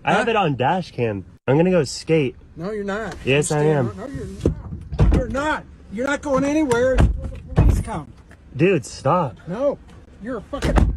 I have it on dash cam. I'm gonna go skate. No, you're not. Yes, I am. No, you're not. You're not. You're not going anywhere until the police come. Dude, stop. No, you're a fucking...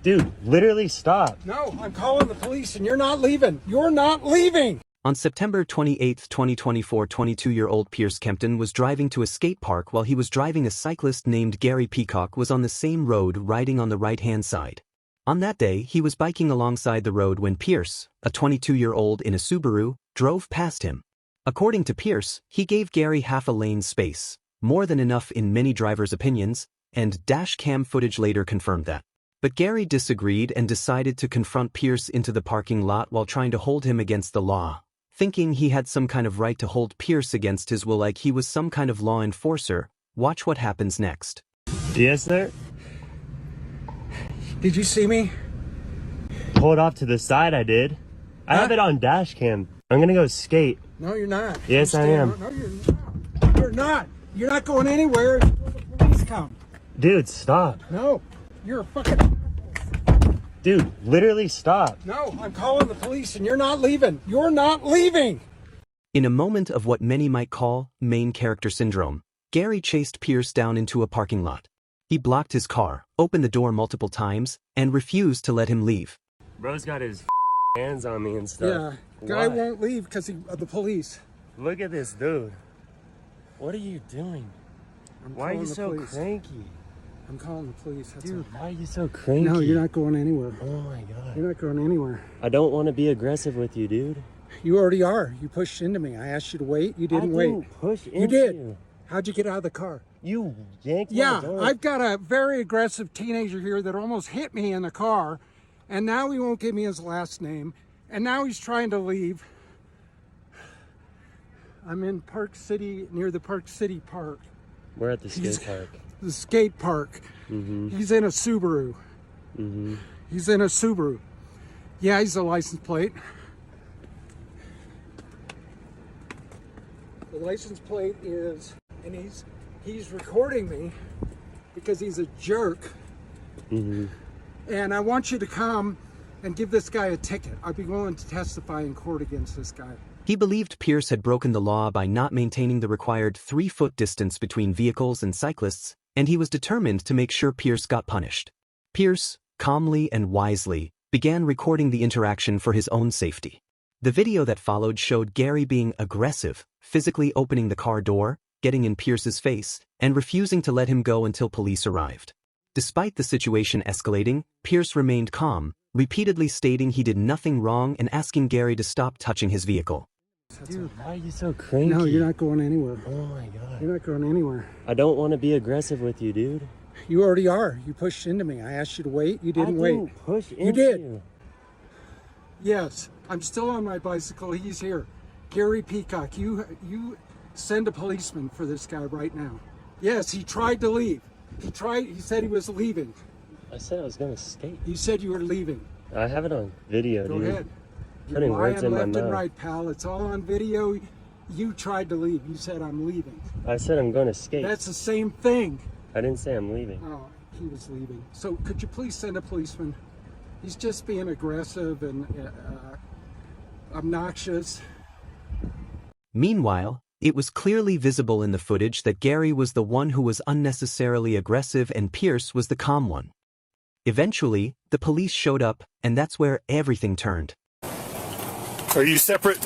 Dude, literally stop. No, I'm calling the police and you're not leaving. You're not leaving. On September 28, 2024, 22-year-old Pierce Kempton was driving to a skate park while he was driving. A cyclist named Gary Peacock was on the same road riding on the right-hand side. On that day, he was biking alongside the road when Pierce, a 22-year-old in a Subaru, drove past him. According to Pierce, he gave Gary half a lane space, more than enough in many drivers' opinions, and dash cam footage later confirmed that. But Gary disagreed and decided to confront Pierce into the parking lot while trying to hold him against the law, thinking he had some kind of right to hold Pierce against his will like he was some kind of law enforcer. Watch what happens next. Yes, sir. Did you see me? Pulled off to the side, I did. I have it on dash cam. I'm gonna go skate. No, you're not. Yes, I am. No, you're not. You're not. You're not going anywhere until the police come. Dude, stop. No, you're a fucking... Dude, literally stop. No, I'm calling the police and you're not leaving. You're not leaving. In a moment of what many might call main character syndrome, Gary chased Pierce down into a parking lot. He blocked his car, opened the door multiple times, and refused to let him leave. Bro's got his hands on me and stuff. Yeah, guy Why? won't leave because of the police. Look at this dude. What are you doing? Why are you so cranky? I'm calling the police. That's Dude, all. why are you so cranky? No, you're not going anywhere. Oh my god. You're not going anywhere. I don't want to be aggressive with you, dude. You already are. You pushed into me. I asked you to wait. You didn't I wait. didn't push into You did. you. How'd you get out of the car? You yanked my Yeah, door. I've got a very aggressive teenager here that almost hit me in the car, and now he won't give me his last name, and now he's trying to leave. I'm in Park City, near the Park City Park. We're at the skate park. The skate park. He's in a Subaru. He's in a Subaru. Yeah, he's a license plate. The license plate is, and he's recording me because he's a jerk. And I want you to come and give this guy a ticket. I'd be willing to testify in court against this guy. He believed Pierce had broken the law by not maintaining the required 3-foot distance between vehicles and cyclists, and he was determined to make sure Pierce got punished. Pierce, calmly and wisely, began recording the interaction for his own safety. The video that followed showed Gary being aggressive, physically opening the car door, getting in Pierce's face, and refusing to let him go until police arrived. Despite the situation escalating, Pierce remained calm, repeatedly stating he did nothing wrong and asking Gary to stop touching his vehicle. Dude, why are you so cranky? No, you're not going anywhere. Oh my god. You're not going anywhere. I don't want to be aggressive with you, dude. You already are. You pushed into me. I asked you to wait. You didn't wait. I didn't push into You did. you. Yes, I'm still on my bicycle. He's here. Gary Peacock, you send a policeman for this guy right now. Yes, he tried to leave. He said he was leaving. I said I was gonna skate. You said you were leaving. I have it on video, Go dude. ahead. Putting You're words lying in my left and mouth. right, pal. It's all on video. You tried to leave. You said I'm leaving. I said I'm gonna skate. That's the same thing. I didn't say I'm leaving. Oh, he was leaving. So could you please send a policeman? He's just being aggressive and obnoxious. Meanwhile, it was clearly visible in the footage that Gary was the one who was unnecessarily aggressive and Pierce was the calm one. Eventually, the police showed up, and that's where everything turned. Are you separate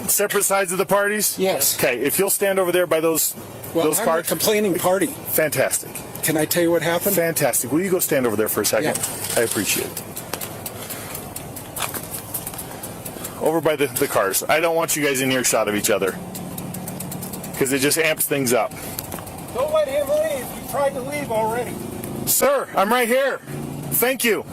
sides of the parties? Yes. Okay, if you'll stand over there by those I'm cars. a complaining party. Fantastic. Can I tell you what happened? Fantastic. Will you go stand over there for a second? Yeah. I appreciate it. Over by the cars. I don't want you guys in earshot of each other. Because it just amps things up. Don't let him leave. He tried to leave already. Sir, I'm right here. Thank you.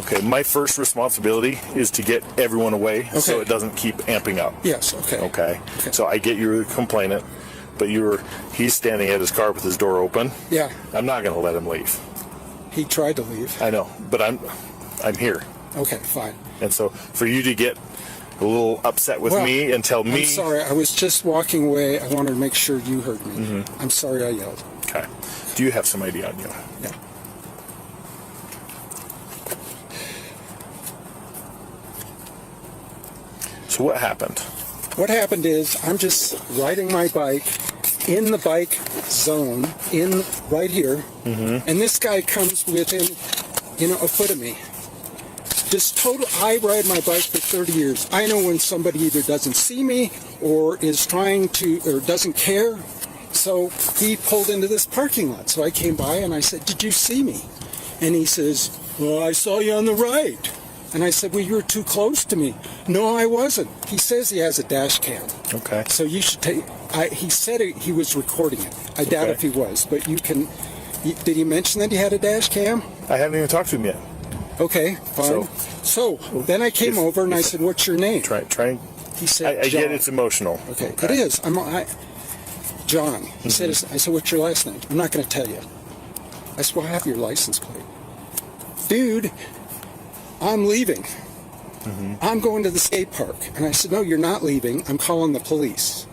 Okay, my first responsibility is to get everyone away so it doesn't keep amping up. Yes, Okay. So I get you're a complainant, but he's standing at his car with his door open. Yeah. I'm not going to let him leave. He tried to leave. I know, but I'm here. Okay, fine. And so for you to get a little upset with me and tell me... I'm sorry, I was just walking away. I wanted to make sure you heard me. I'm sorry I yelled. Okay. Do you have some ID on you? Yeah. So what happened? What happened is I'm just riding my bike in the bike zone, right here, and this guy comes within, a foot of me. Just total. I ride my bike for 30 years. I know when somebody either doesn't see me or is trying to, or doesn't care. So he pulled into this parking lot. So I came by and I said, "Did you see me?" And he says, "Well, I saw you on the right." And I said, "Well, you were too close to me." "No, I wasn't." He says he has a dash cam. Okay. So you should take. He said he was recording it. I doubt if he was, but you can. Did he mention that he had a dash cam? I haven't even talked to him yet. Okay, fine. So then I came over and I said, "What's your name?" Try. He said, I "John." get it's emotional. Okay, it is. John. He said, I said, "What's your last name?" "I'm not going to tell you." I said, "Well, I have your license plate." "Dude, I'm leaving. I'm going to the skate park." And I said, "No, you're not leaving. I'm calling the police."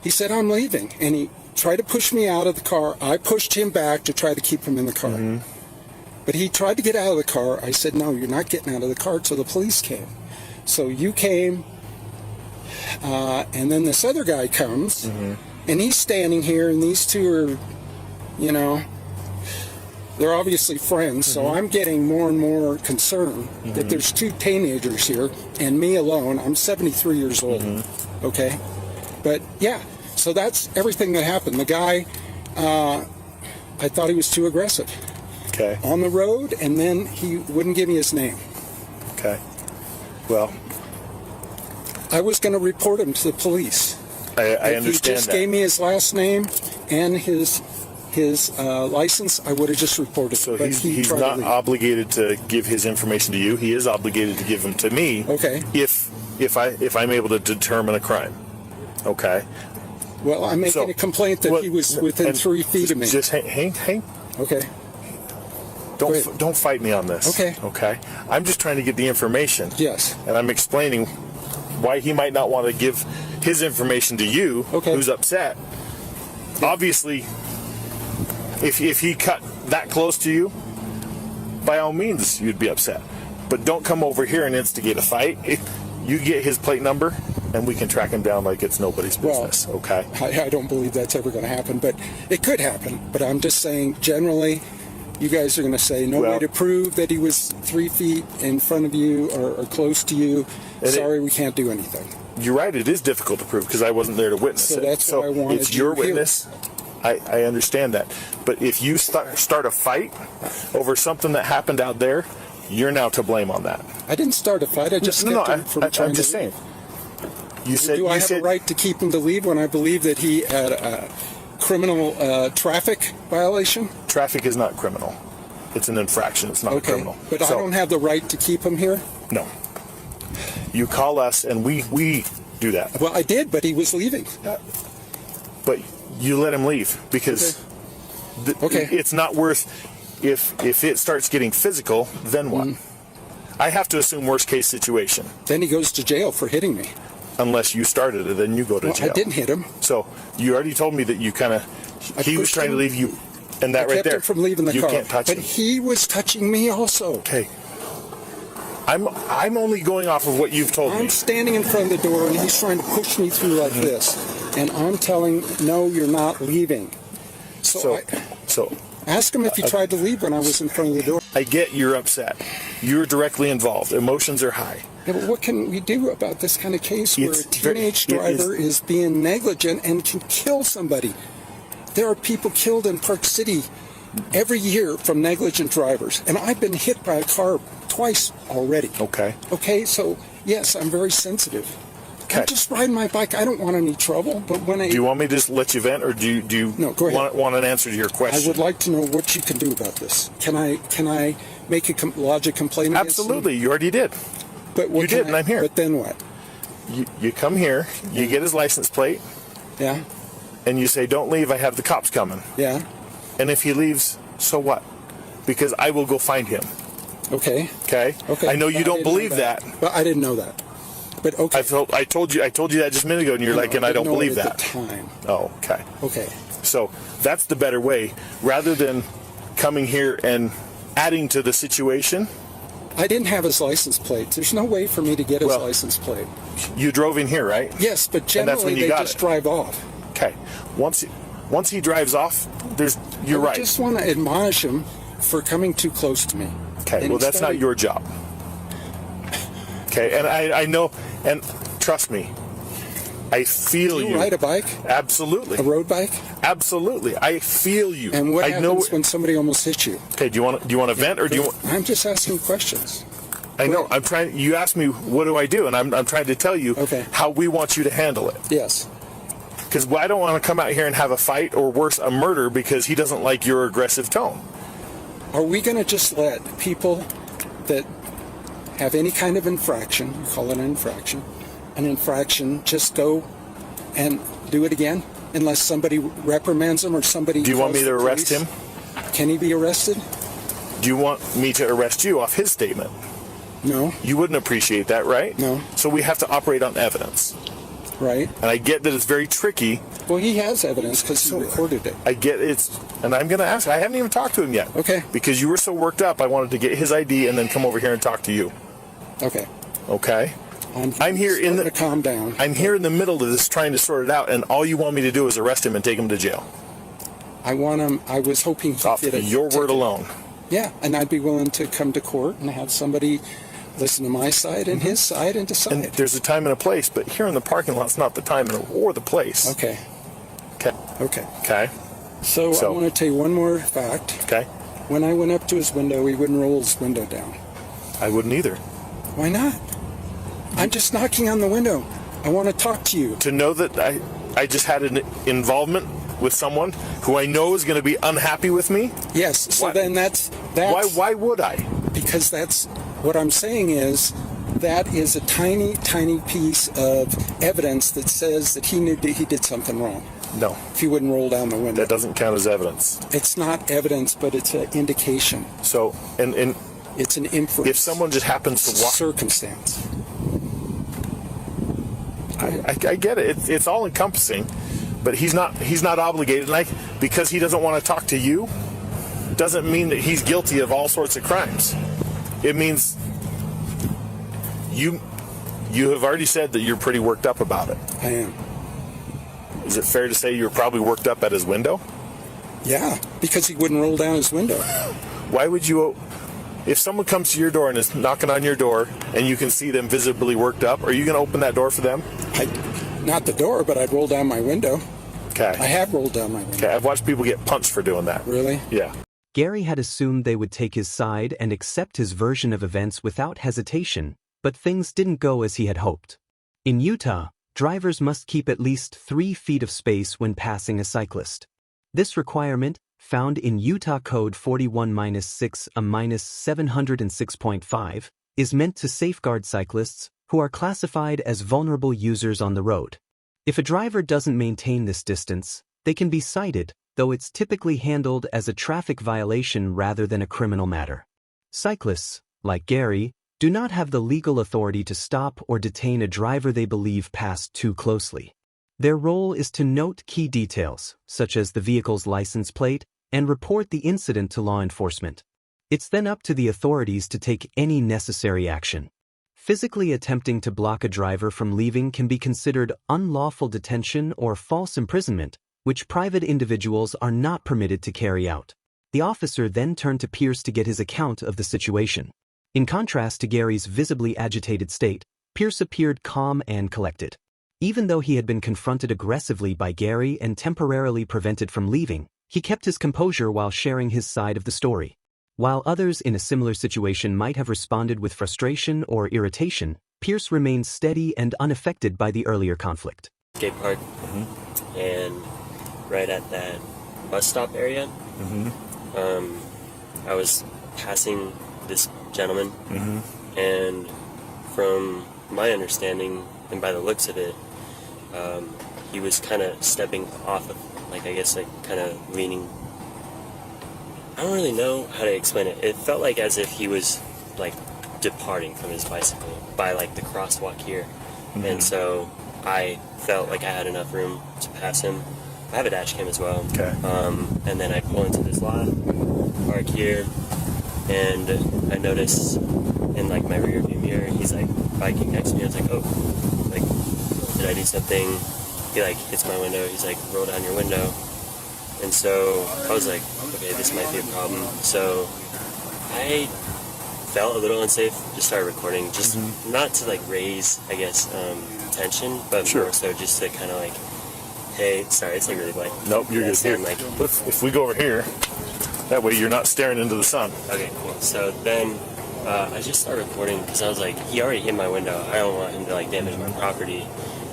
He said, "I'm leaving." And he tried to push me out of the car. I pushed him back to try to keep him in the car. But he tried to get out of the car. I said, "No, you're not getting out of the car," till the police came. So you came, and then this other guy comes, and he's standing here, and these two are, they're obviously friends, so I'm getting more and more concerned that there's two teenagers here, and me alone. I'm 73 years old, okay? But, yeah, so that's everything that happened. The guy, I thought he was too aggressive. Okay. On the road, and then he wouldn't give me his name. Okay. Well, I was going to report him to the police. I If understand he just that. gave me his last name and his license, I would have just reported So it. But he's tried to not leave. obligated to give his information to you. He is obligated to give them to me. Okay. If I'm able to determine a crime. Okay. Well, I'm making a complaint that he was within 3 feet of me. Just hang. Okay. Don't fight me on this. Okay. Okay. I'm just trying to get the information. Yes. And I'm explaining why he might not want to give his information to you, who's upset. Obviously, if he cut that close to you, by all means, you'd be upset. But don't come over here and instigate a fight. You get his plate number, and we can track him down like it's nobody's business. Well, okay. I don't believe that's ever going to happen, but it could happen. But I'm just saying, generally, you guys are going to say no way to prove that he was 3 feet in front of you or close to you. Sorry, we can't do anything. You're right. It is difficult to prove because I wasn't there to witness it. So that's what I wanted it's you your to hear. witness. I understand that. But if you start a fight over something that happened out there, you're now to blame on that. I didn't start a fight. I just kept him from trying I'm just to leave. saying. You said Do I have a right to keep him to leave when I believe that he had a criminal traffic violation? Traffic is not criminal. It's an infraction. It's not a criminal. But I don't have the right to keep him here? No. You call us and we do that. Well, I did, but he was leaving. But you let him leave because it's not worth. If it starts getting physical, then what? I have to assume worst case situation. Then he goes to jail for hitting me. Unless you started it, then you go to jail. I didn't hit him. So you already told me that you kind of he was trying to leave you, and that I right kept there him from leaving the you car. can't touch but him. he was touching me also. Okay. I'm only going off of what you've told me. I'm standing in front of the door and he's trying to push me through like this, and I'm telling, no, you're not leaving. So ask him if he tried to leave when I was in front of the door. I get you're upset. You're directly involved. Emotions are high. Yeah, but what can we do about this kind of case where a teenage driver is being negligent and can kill somebody? There are people killed in Park City every year from negligent drivers, and I've been hit by a car twice already. Okay, so yes, I'm very sensitive. I'm just riding my bike. I don't want any trouble, but when I... Do you want me to just let you vent, or do you No, go ahead. want an answer to your question? I would like to know what you can do about this. Can I make a lodge a complaint against Absolutely, him? you already did. But what you did, and I'm here. But then what? You come here, you get his license plate, Yeah, and you say, don't leave, I have the cops coming. yeah, And if he leaves, so what? Because I will go find him. okay. Okay? Okay. I know you don't believe that. But I didn't know that. But okay. I told you that just a minute ago, and you're like, and I don't believe that. At the time. Oh, okay. Okay. So that's the better way, rather than coming here and adding to the situation. I didn't have his license plate. There's no way for me to get his license plate. You drove in here, right? Yes, but generally they just drive off. Okay. Once he drives off, you're right. I just want to admonish him for coming too close to me. Okay, well, that's not your job. Okay, and I know, and trust me, I feel you. Do you ride a bike? Absolutely. A road bike? Absolutely. I feel you. And what happens when somebody almost hits you? Okay, do you want to vent, or do you want... I'm just asking questions. I know. I'm trying. You asked me, what do I do? And I'm trying to tell you how we want you to handle it. Yes. Because I don't want to come out here and have a fight, or worse, a murder, because he doesn't like your aggressive tone. Are we going to just let people that have any kind of infraction, you call it an infraction, just go and do it again? Unless somebody reprimands them or somebody... Do you want me to arrest him? Can he be arrested? Do you want me to arrest you off his statement? No. You wouldn't appreciate that, right? No. So we have to operate on evidence. Right. And I get that it's very tricky. Well, he has evidence because he recorded it. I get and I'm going to ask. I haven't even talked to him yet. Okay. Because you were so worked up, I wanted to get his ID and then come over here and talk to you. Okay. Okay. I'm here to calm down. I'm here in the middle of this trying to sort it out, and all you want me to do is arrest him and take him to jail. I want him. I was hoping he off did it. Your word alone. Yeah, and I'd be willing to come to court and have somebody listen to my side and his side and decide. And there's a time and a place, but here in the parking lot's not the time or the place. Okay. Okay. Okay. Okay. So I want to tell you one more fact. Okay. When I went up to his window, he wouldn't roll his window down. I wouldn't either. Why not? I'm just knocking on the window. I want to talk to you. To know that I just had an involvement with someone who I know is going to be unhappy with me? Yes. So then that's why would I? Because that's what I'm saying is that is a tiny, tiny piece of evidence that says that he knew that he did something wrong. No. If he wouldn't roll down the window. That doesn't count as evidence. It's not evidence, but it's an indication. So, and it's an inference. If someone just happens to walk... Circumstance. I get it. It's all encompassing, but he's not obligated. And because he doesn't want to talk to you, doesn't mean that he's guilty of all sorts of crimes. It means you have already said that you're pretty worked up about it. I am. Is it fair to say you're probably worked up at his window? Yeah, because he wouldn't roll down his window. Why would you... If someone comes to your door and is knocking on your door and you can see them visibly worked up, are you going to open that door for them? Not the door, but I'd roll down my window. Okay. I have rolled down my window. Okay, I've watched people get punched for doing that. Really? Yeah. Gary had assumed they would take his side and accept his version of events without hesitation, but things didn't go as he had hoped. In Utah, drivers must keep at least 3 feet of space when passing a cyclist. This requirement, found in Utah Code 41-6-706.5, is meant to safeguard cyclists who are classified as vulnerable users on the road. If a driver doesn't maintain this distance, they can be cited, though it's typically handled as a traffic violation rather than a criminal matter. Cyclists, like Gary, do not have the legal authority to stop or detain a driver they believe passed too closely. Their role is to note key details, such as the vehicle's license plate, and report the incident to law enforcement. It's then up to the authorities to take any necessary action. Physically attempting to block a driver from leaving can be considered unlawful detention or false imprisonment, which private individuals are not permitted to carry out. The officer then turned to Pierce to get his account of the situation. In contrast to Gary's visibly agitated state, Pierce appeared calm and collected. Even though he had been confronted aggressively by Gary and temporarily prevented from leaving, he kept his composure while sharing his side of the story. While others in a similar situation might have responded with frustration or irritation, Pierce remained steady and unaffected by the earlier conflict. Skate park, and right at that bus stop area, I was passing this gentleman, and from my understanding and by the looks of it, he was kind of stepping off of, kind of leaning. I don't really know how to explain it. It felt like as if he was departing from his bicycle by the crosswalk here. And so I felt like I had enough room to pass him. I have a dash cam as well. Okay. And then I pull into this lot, park here, and I noticed in like my rear view mirror, he's like biking next to me. I was like, oh, like, did I do something? He like hits my window. He's like, roll down your window. And so I was like, okay, this might be a problem. So I felt a little unsafe, just started recording, just not to like raise, I guess, tension, but more so just to kind of like, hey, sorry, it's like really bright. Nope, you're good. Here, like, if we go over here, that way you're not staring into the sun. Okay, cool. So then I just started recording because I was like, he already hit my window. I don't want him to like damage my property.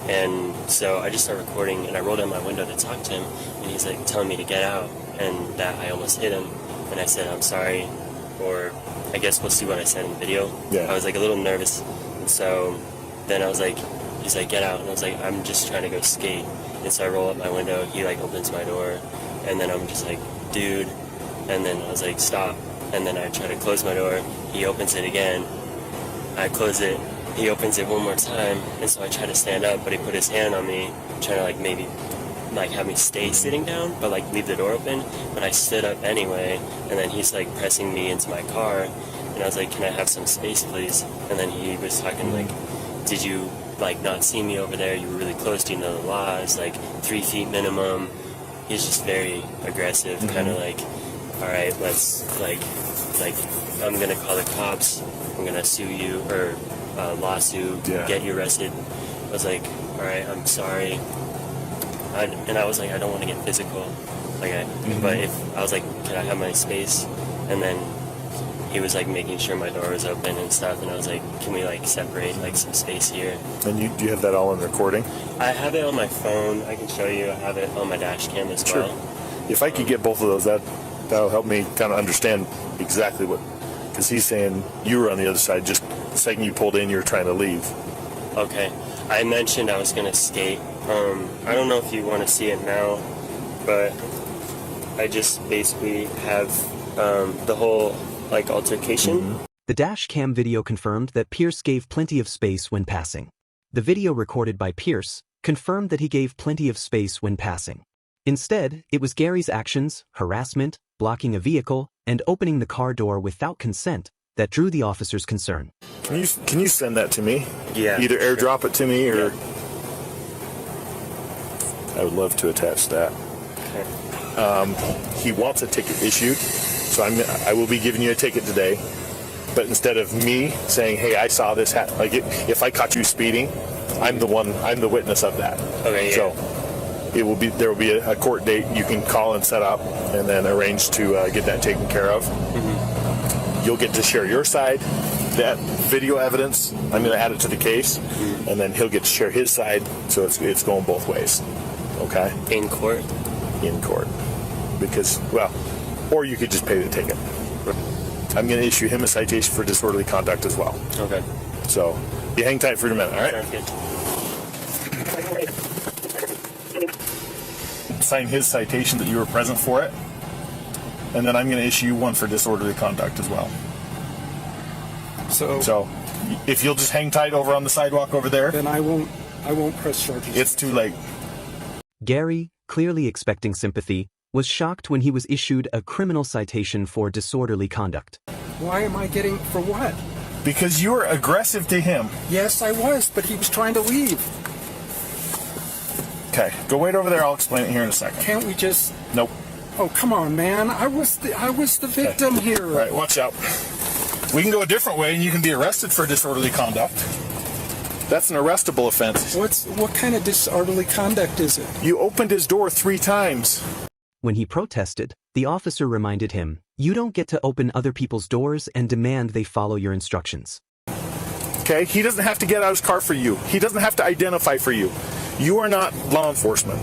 And so I just started recording, and I rolled down my window to talk to him, and he's like telling me to get out, and that I almost hit him. And I said, I'm sorry, or I guess we'll see what I said in the video. Yeah. I was like a little nervous, and so then I was like, he's like, get out, and I was like, I'm just trying to go skate. And so I roll up my window, he like opens my door, and then I'm just like, dude, and then I was like, stop, and then I try to close my door, he opens it again, I close it, he opens it one more time, and so I try to stand up, but he put his hand on me, trying to like maybe like have me stay sitting down, but like leave the door open, but I stood up anyway, and then he's like pressing me into my car, and I was like, can I have some space please? And then he was talking like, did you like not see me over there? You were really close, do you know the laws? Like 3 feet minimum. He's just very aggressive, kind of like, all right, let's like I'm gonna call the cops, I'm gonna sue you, or lawsuit, get you arrested. I was like, all right, I'm sorry. And I was like, I don't want to get physical. Like, but if I was like, can I have my space? And then he was like making sure my door was open and stuff. And I was like, can we like separate like some space here? And do you have that all in recording? I have it on my phone. I can show you. I have it on my dash cam as well. If I could get both of those, that'll help me kind of understand exactly what. Because he's saying you were on the other side. Just the second you pulled in, you were trying to leave. Okay. I mentioned I was going to skate. I don't know if you want to see it now, but I just basically have the whole like altercation. The dash cam video confirmed that Pierce gave plenty of space when passing. The video recorded by Pierce confirmed that he gave plenty of space when passing. Instead, it was Gary's actions, harassment, blocking a vehicle, and opening the car door without consent that drew the officer's concern. Can you send that to me? Yeah. Either airdrop it to me or... I would love to attach that. He wants a ticket issued, so I will be giving you a ticket today. But instead of me saying, "Hey, I saw this," like if I caught you speeding, I'm the witness of that. Okay. Yeah. So there will be a court date you can call and set up, and then arrange to get that taken care of. You'll get to share your side. That video evidence, I'm going to add it to the case, and then he'll get to share his side. So it's going both ways. Okay. In court. In court, because or you could just pay the ticket. I'm going to issue him a citation for disorderly conduct as well. Okay. So you hang tight for a minute, all right? Sounds good. Sign his citation that you were present for it, and then I'm going to issue you one for disorderly conduct as well. So if you'll just hang tight over on the sidewalk over there, then I won't press charges. It's too late. Gary, clearly expecting sympathy, was shocked when he was issued a criminal citation for disorderly conduct. Why am I getting, for what? Because you were aggressive to him. Yes, I was, but he was trying to leave. Okay, go wait over there. I'll explain it here in a second. Can't we just... Nope. Oh, come on, man. I was the victim here. All right, watch out. We can go a different way, and you can be arrested for disorderly conduct. That's an arrestable offense. What kind of disorderly conduct is it? You opened his door 3 times. When he protested, the officer reminded him, "You don't get to open other people's doors and demand they follow your instructions." Okay, he doesn't have to get out of his car for you. He doesn't have to identify for you. You are not law enforcement.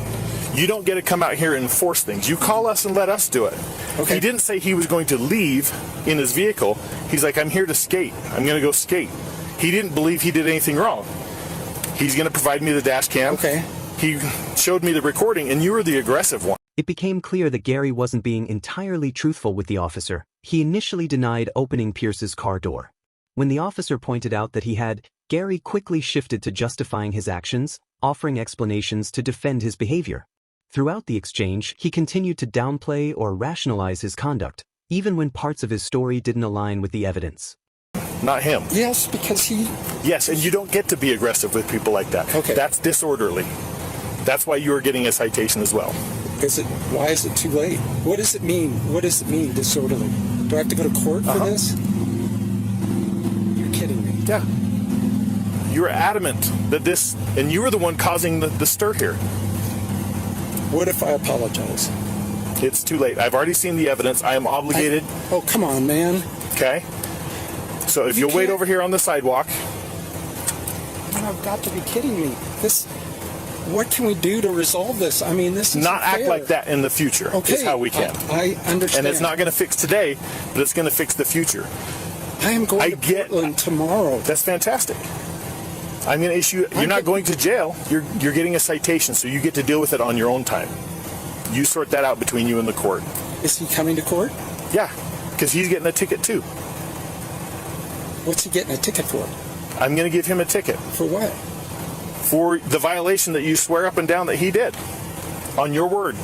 You don't get to come out here and enforce things. You call us and let us do it. Okay. He didn't say he was going to leave in his vehicle. He's like, I'm here to skate. I'm going to go skate. He didn't believe he did anything wrong. He's going to provide me the dash cam. Okay. He showed me the recording, and you were the aggressive one. It became clear that Gary wasn't being entirely truthful with the officer. He initially denied opening Pierce's car door. When the officer pointed out that he had, Gary quickly shifted to justifying his actions, offering explanations to defend his behavior. Throughout the exchange, he continued to downplay or rationalize his conduct, even when parts of his story didn't align with the evidence. Not him. Yes, because he... Yes, and you don't get to be aggressive with people like that. Okay. That's disorderly. That's why you are getting a citation as well. Why is it too late? What does it mean? What does it mean, disorderly? Do I have to go to court for this? You're kidding me. Yeah. You were adamant that this, and you were the one causing the stir here. What if I apologize? It's too late. I've already seen the evidence. I am obligated. Oh, come on, man. Okay. So if you'll wait over here on the sidewalk. Man, I've got to be kidding me. What can we do to resolve this? I mean, this is not act like that in the future. Okay, is how we can. I understand. And it's not going to fix today, but it's going to fix the future. I am going to Portland tomorrow. That's fantastic. I'm going to issue. You're not going to jail. You're getting a citation, so you get to deal with it on your own time. You sort that out between you and the court. Is he coming to court? Yeah, because he's getting a ticket too. What's he getting a ticket for? I'm going to give him a ticket. For what? For the violation that you swear up and down that he did. On your word.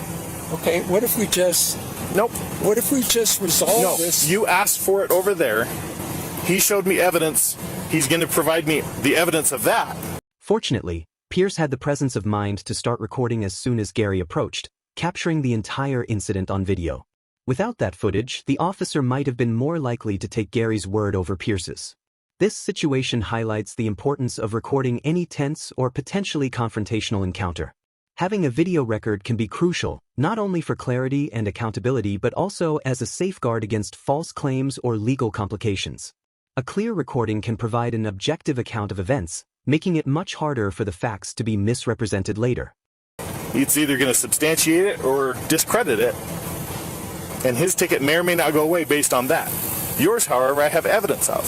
Okay, what if we just... Nope. What if we just resolve this? No, you asked for it over there. He showed me evidence. He's going to provide me the evidence of that. Fortunately, Pierce had the presence of mind to start recording as soon as Gary approached, capturing the entire incident on video. Without that footage, the officer might have been more likely to take Gary's word over Pierce's. This situation highlights the importance of recording any tense or potentially confrontational encounter. Having a video record can be crucial, not only for clarity and accountability but also as a safeguard against false claims or legal complications. A clear recording can provide an objective account of events, making it much harder for the facts to be misrepresented later. It's either going to substantiate it or discredit it. And his ticket may or may not go away based on that. Yours, however, I have evidence of.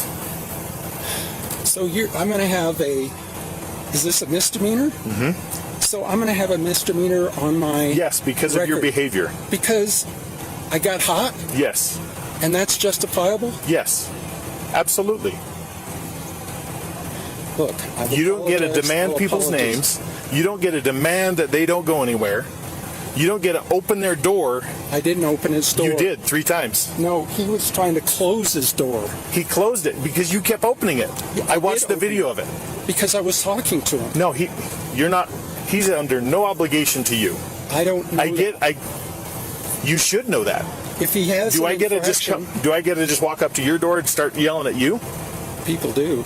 So I'm going to have is this a misdemeanor? Mm-hmm. So I'm going to have a misdemeanor on my Yes, because record. of your behavior. Because I got hot? Yes. And that's justifiable? Yes. Absolutely. Look, you don't get to demand people's names. You don't get to demand that they don't go anywhere. You don't get to open their door. I didn't open his door. You did 3 times. No, he was trying to close his door. He closed it because you kept opening it. Yeah, I watched the video of it. Because I was talking to him. No, you're not. He's under no obligation to you. I don't know. You should know that. If he has do I get to just walk up to your door and start yelling at you? People do.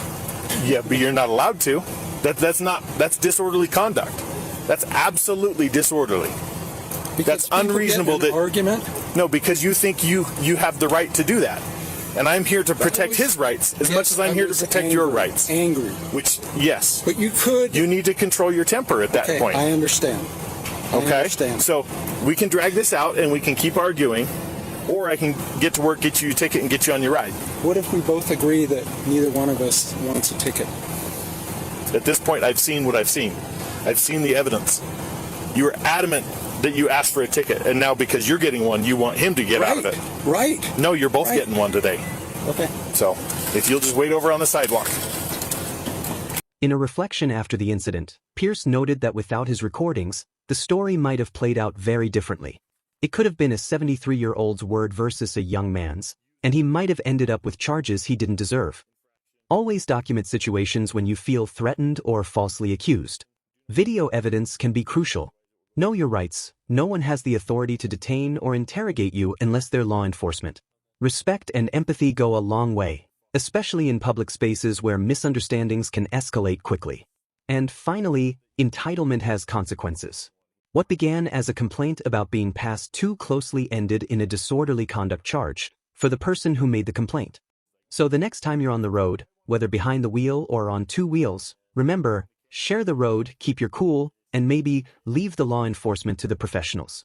Yeah, but you're not allowed to. That's disorderly conduct. That's absolutely disorderly. Because that's unreasonable. Argument? No, because you think you have the right to do that. And I'm here to protect his rights as much as I'm here to protect your rights. Angry. Which, yes. But you could... You need to control your temper at that point. I understand. I understand. So we can drag this out and we can keep arguing, or I can get to work, get you a ticket, and get you on your ride. What if we both agree that neither one of us wants a ticket? At this point, I've seen what I've seen. I've seen the evidence. You were adamant that you asked for a ticket, and now because you're getting one, you want him to get out of it. Right. No, you're both getting one today. Okay. So, if you'll just wait over on the sidewalk. In a reflection after the incident, Pierce noted that without his recordings, the story might have played out very differently. It could have been a 73-year-old's word versus a young man's, and he might have ended up with charges he didn't deserve. Always document situations when you feel threatened or falsely accused. Video evidence can be crucial. Know your rights. No one has the authority to detain or interrogate you unless they're law enforcement. Respect and empathy go a long way, especially in public spaces where misunderstandings can escalate quickly. And finally, entitlement has consequences. What began as a complaint about being passed too closely ended in a disorderly conduct charge for the person who made the complaint. So the next time you're on the road, whether behind the wheel or on 2 wheels, remember, share the road, keep your cool, and maybe leave the law enforcement to the professionals.